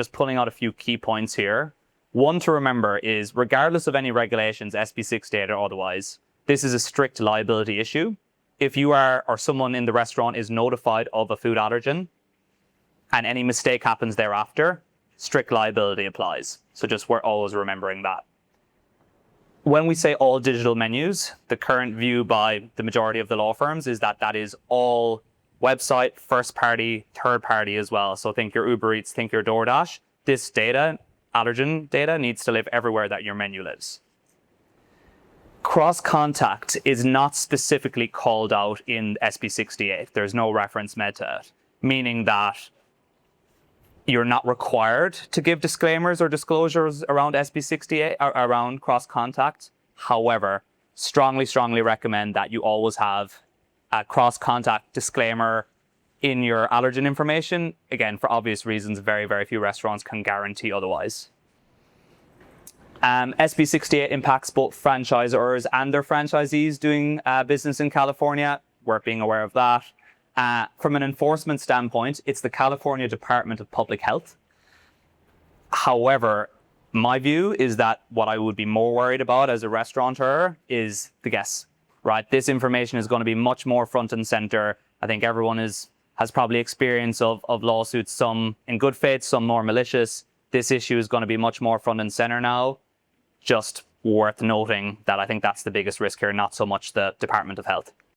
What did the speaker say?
Just pulling out a few key points here. One to remember is, regardless of any regulations, SB68 or otherwise, this is a strict liability issue. If you are, or someone in the restaurant is notified of a food allergen and any mistake happens thereafter, strict liability applies. So just we're always remembering that. When we say all digital menus, the current view by the majority of the law firms is that that is all website, first party, third party as well. So think your Uber Eats, think your DoorDash. This data, allergen data, needs to live everywhere that your menu lives. Cross-contact is not specifically called out in SB68. There's no reference made to it, meaning that you're not required to give disclaimers or disclosures around SB68 or around cross-contact. However, strongly recommend that you always have a cross-contact disclaimer in your allergen information. Again, for obvious reasons, very few restaurants can guarantee otherwise. SB68 impacts both franchisors and their franchisees doing business in California. We're being aware of that. From an enforcement standpoint, it's the California Department of Public Health. However, my view is that what I would be more worried about as a restaurateur is the guests, right? This information is going to be much more front and center. I think everyone has probably experience of lawsuits, some in good faith, some more malicious. This issue is going to be much more front and center now. Just worth noting that I think that's the biggest risk here, not so much the Department of Health.